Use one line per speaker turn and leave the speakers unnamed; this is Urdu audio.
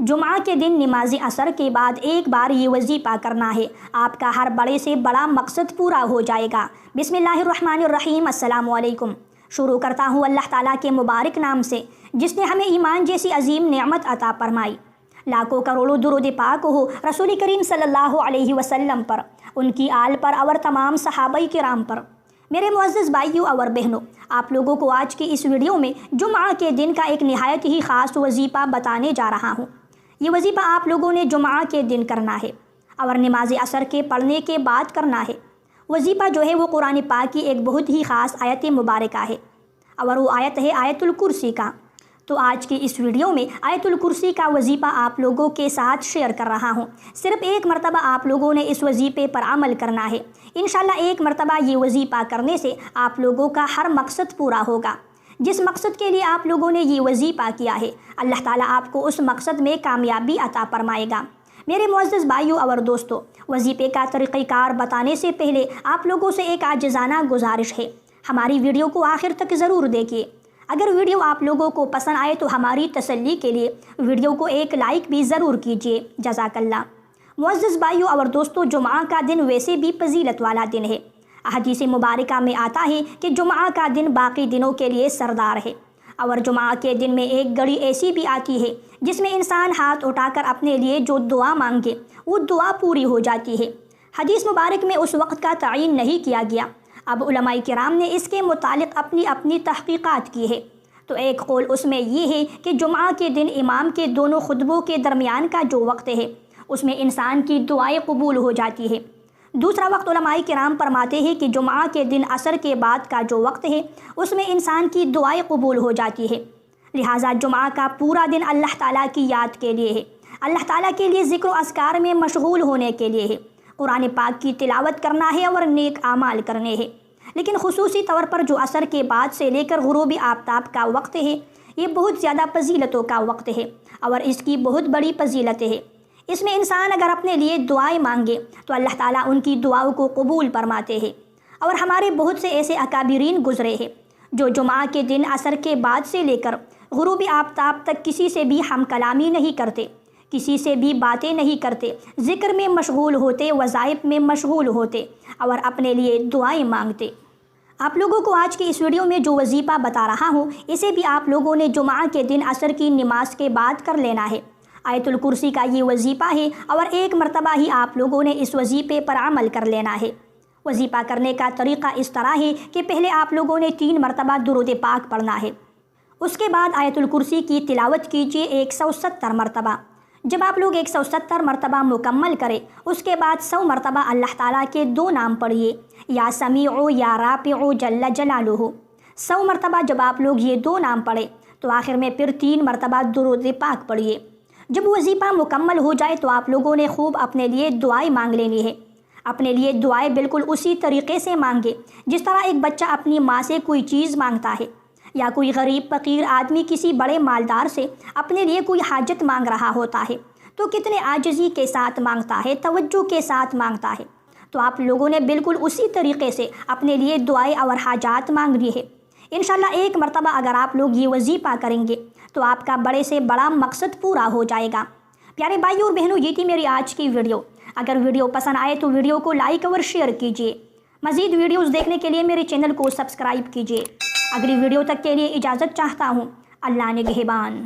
جمعہ کے دن نماز عصر کے بعد ایک بار یہ وظیفہ کرنا ہے، آپ کا ہر بڑے سے بڑا مقصد پورا ہو جائے گا۔ بسم اللہ الرحمن الرحیم۔ السلام علیکم۔ شروع کرتا ہوں اللہ تعالیٰ کے مبارک نام سے جس نے ہمیں ایمان جیسی عظیم نعمت عطا فرمائی۔ لاکھوں کروڑوں درود پاک ہو رسول کریم صلی اللہ علیہ وسلم پر، ان کی آل پر اور تمام صحابہ کرام پر۔ میرے معزز بھائیوں اور بہنوں، آپ لوگوں کو آج کی اس ویڈیو میں جمعہ کے دن کا ایک نہایت ہی خاص وظیفہ بتانے جا رہا ہوں۔ یہ وظیفہ آپ لوگوں نے جمعہ کے دن کرنا ہے اور نماز عصر کے پڑھنے کے بعد کرنا ہے۔ وظیفہ جو ہے وہ قرآن پاک کی ایک بہت ہی خاص آیت مبارکہ ہے اور وہ آیت ہے آیت الکرسی کا۔ تو آج کی اس ویڈیو میں آیت الکرسی کا وظیفہ آپ لوگوں کے ساتھ شیئر کر رہا ہوں۔ صرف ایک مرتبہ آپ لوگوں نے اس وظیفے پر عمل کرنا ہے۔ انشاءاللہ ایک مرتبہ یہ وظیفہ کرنے سے آپ لوگوں کا ہر مقصد پورا ہوگا۔ جس مقصد کے لیے آپ لوگوں نے یہ وظیفہ کیا ہے، اللہ تعالیٰ آپ کو اس مقصد میں کامیابی عطا فرمائے گا۔ میرے معزز بھائیوں اور دوستوں، وظیفے کا طریقہ کار بتانے سے پہلے آپ لوگوں سے ایک عاجزانہ گزارش ہے، ہماری ویڈیو کو آخر تک ضرور دیکھیے۔ اگر ویڈیو آپ لوگوں کو پسند آئے تو ہماری تسلی کے لیے ویڈیو کو ایک لائک بھی ضرور کیجیے، جزاک اللہ۔ معزز بھائیوں اور دوستوں، جمعہ کا دن ویسے بھی فضیلت والا دن ہے۔ احادیث مبارکہ میں آتا ہے کہ جمعہ کا دن باقی دنوں کے لیے سردار ہے، اور جمعہ کے دن میں ایک گھڑی ایسی بھی آتی ہے جس میں انسان ہاتھ اٹھا کر اپنے لیے جو دعا مانگے وہ دعا پوری ہو جاتی ہے۔ حدیث مبارک میں اس وقت کا تعین نہیں کیا گیا، اب علماء کرام نے اس کے متعلق اپنی تحقیقات کی ہے۔ تو ایک قول اس میں یہ ہے کہ جمعہ کے دن امام کے دونوں خطبوں کے درمیان کا جو وقت ہے اس میں انسان کی دعائیں قبول ہو جاتی ہے۔ دوسرا وقت علماء کرام فرماتے ہیں کہ جمعہ کے دن عصر کے بعد کا جو وقت ہے اس میں انسان کی دعائیں قبول ہو جاتی ہے۔ لہٰذا جمعہ کا پورا دن اللہ تعالیٰ کی یاد کے لیے ہے، اللہ تعالیٰ کے لیے ذکر و اذکار میں مشغول ہونے کے لیے ہے، قرآن پاک کی تلاوت کرنا ہے اور نیک اعمال کرنے ہیں۔ لیکن خصوصی طور پر جو عصر کے بعد سے لے کر غروب آفتاب کا وقت ہے، یہ بہت زیادہ فضیلتوں کا وقت ہے اور اس کی بہت بڑی فضیلت ہے۔ اس میں انسان اگر اپنے لیے دعائیں مانگے تو اللہ تعالیٰ ان کی دعاؤں کو قبول فرماتے ہیں۔ اور ہمارے بہت سے ایسے اکابرین گزرے ہیں جو جمعہ کے دن عصر کے بعد سے لے کر غروب آفتاب تک کسی سے بھی ہم کلامی نہیں کرتے، کسی سے بھی باتیں نہیں کرتے، ذکر میں مشغول ہوتے، وظائف میں مشغول ہوتے اور اپنے لیے دعائیں مانگتے۔ آپ لوگوں کو آج کی اس ویڈیو میں جو وظیفہ بتا رہا ہوں اسے بھی آپ لوگوں نے جمعہ کے دن عصر کی نماز کے بعد کر لینا ہے۔ آیت الکرسی کا یہ وظیفہ ہے اور ایک مرتبہ ہی آپ لوگوں نے اس وظیفے پر عمل کر لینا ہے۔ وظیفہ کرنے کا طریقہ اس طرح ہے کہ پہلے آپ لوگوں نے 3 مرتبہ درود پاک پڑھنا ہے، اس کے بعد آیت الکرسی کی تلاوت کیجیے 170 مرتبہ۔ جب آپ لوگ 170 مرتبہ مکمل کریں اس کے بعد 100 مرتبہ اللہ تعالیٰ کے 2 نام پڑھیے، یا سمیع یا رافع جل جلالہ۔ 100 مرتبہ جب آپ لوگ یہ 2 نام پڑھیں تو آخر میں پھر 3 مرتبہ درود پاک پڑھیے۔ جب وظیفہ مکمل ہو جائے تو آپ لوگوں نے خوب اپنے لیے دعائیں مانگ لینی ہے۔ اپنے لیے دعائیں بالکل اسی طریقے سے مانگے جس طرح ایک بچہ اپنی ماں سے کوئی چیز مانگتا ہے، یا کوئی غریب فقیر آدمی کسی بڑے مالدار سے اپنے لیے کوئی حاجت مانگ رہا ہوتا ہے تو کتنے عاجزی کے ساتھ مانگتا ہے، توجہ کے ساتھ مانگتا ہے۔ تو آپ لوگوں نے بالکل اسی طریقے سے اپنے لیے دعائیں اور حاجات مانگنی ہے۔ انشاءاللہ ایک مرتبہ اگر آپ لوگ یہ وظیفہ کریں گے تو آپ کا بڑے سے بڑا مقصد پورا ہو جائے گا۔ پیارے بھائیوں اور بہنوں، یہ تھی میری آج کی ویڈیو۔ اگر ویڈیو پسند آئے تو ویڈیو کو لائک اور شیئر کیجیے۔ مزید ویڈیوز دیکھنے کے لیے میرے چینل کو سبسکرائب کیجیے۔ اگلی ویڈیو تک کے لیے اجازت چاہتا ہوں۔ اللہ نگہبان۔